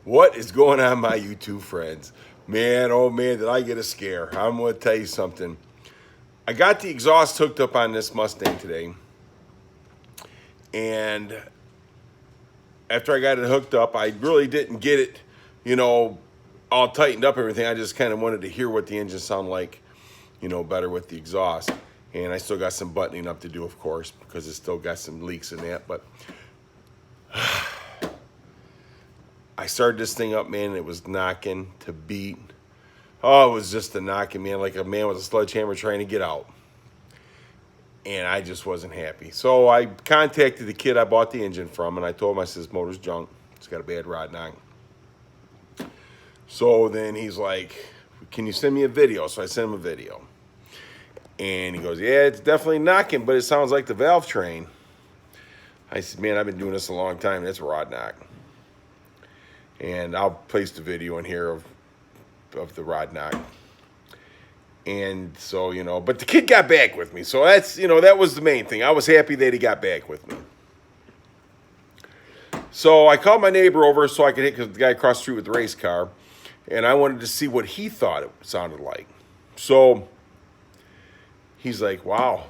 What is going on, my YouTube friends? Man, oh man, did I get a scare. I'm going to tell you something. I got the exhaust hooked up on this Mustang today. And after I got it hooked up, I really didn't get it, all tightened up, everything. I just kind of wanted to hear what the engine sounded like, better with the exhaust. And I still got some buttoning up to do, of course, because it's still got some leaks in that. But I started this thing up, man, and it was knocking to beat. Oh, it was just a knocking, man, like a man with a sledgehammer trying to get out. And I just wasn't happy. So I contacted the kid I bought the engine from, and I told him, I said, this motor's junk. It's got a bad rod knock. So then he's like, can you send me a video? So I sent him a video. And he goes, yeah, it's definitely knocking, but it sounds like the valve train. I said, man, I've been doing this a long time. That's a rod knock. And I'll place the video in here of the rod knock. And so, but the kid got back with me. So that's, that was the main thing. I was happy that he got back with me. So I called my neighbor over so I could hit, because the guy across the street with the race car, and I wanted to see what he thought it sounded like. So he's like, wow.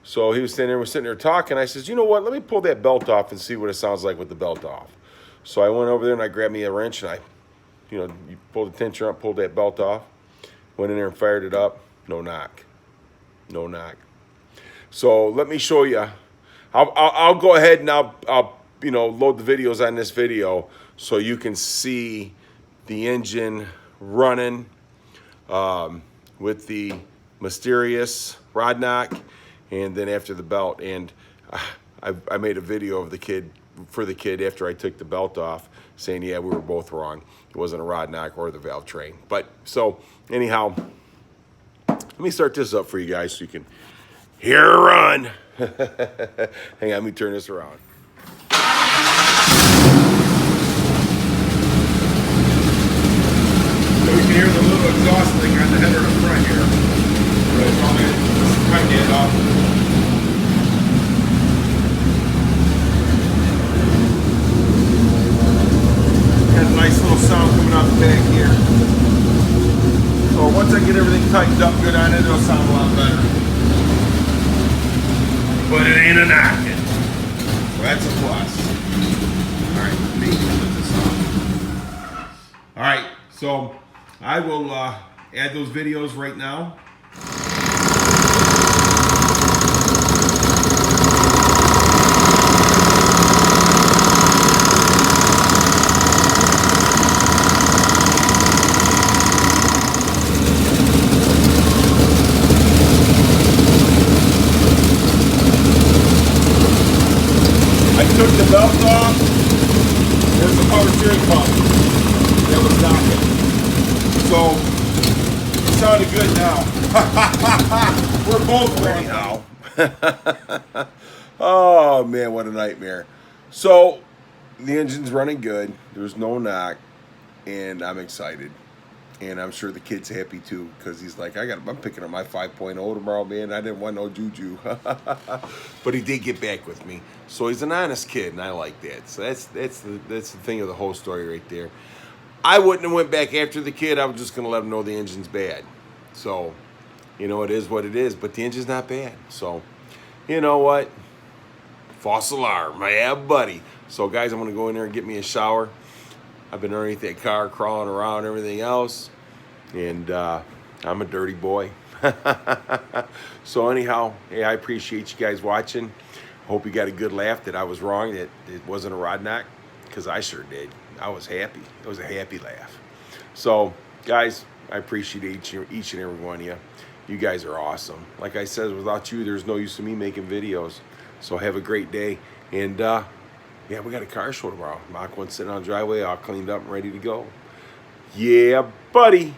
So he was sitting there talking. I says, you know what? Let me pull that belt off and see what it sounds like with the belt off. So I went over there and I grabbed me a wrench and you pulled the tensioner up, pulled that belt off, went in there and fired it up. No knock. No knock. So let me show you. I'll go ahead and I'll load the videos on this video so you can see the engine running with the mysterious rod knock, and then after the belt. And I made a video of the kid after I took the belt off, saying, yeah, we were both wrong. It wasn't a rod knock or the valve train. But so anyhow, let me start this up for you guys so you can hear her run. Hang on, let me turn this around. So you can hear the little exhaust thing on the header in the front here. It's probably trying to get it off. Nice little sound coming out the back here. So once I get everything tightened up good on it, it'll sound a lot better. But it ain't a knockin'. So that's a plus. Alright, let me put this on. Alright, so I will add those videos right now. Took the belt off. There's the power steering pump. That was knocking. So it sounded good now. We're both ready now. Oh man, what a nightmare. So the engine's running good. There's no knock, and I'm excited. And I'm sure the kid's happy too, because he's like, I'm picking up my 5.0 tomorrow, man. I didn't want no juju. But he did get back with me. So he's an honest kid, and I like that. So that's the thing of the whole story right there. I wouldn't have went back after the kid. I was just going to let him know the engine's bad. So, it is what it is. But the engine's not bad. So, you know what? False alarm. Yeah, buddy. So, guys, I'm going to go in there and get me a shower. I've been underneath that car, crawling around, everything else, and I'm a dirty boy. So anyhow, hey, I appreciate you guys watching. Hope you got a good laugh that I was wrong, that it wasn't a rod knock, because I sure did. I was happy. It was a happy laugh. So, guys, I appreciate each and every one of you. You guys are awesome. Like I said, without you, there's no use in me making videos. So have a great day, and yeah, we got a car show tomorrow. Mach 1 sitting on the driveway, all cleaned up and ready to go. Yeah, buddy.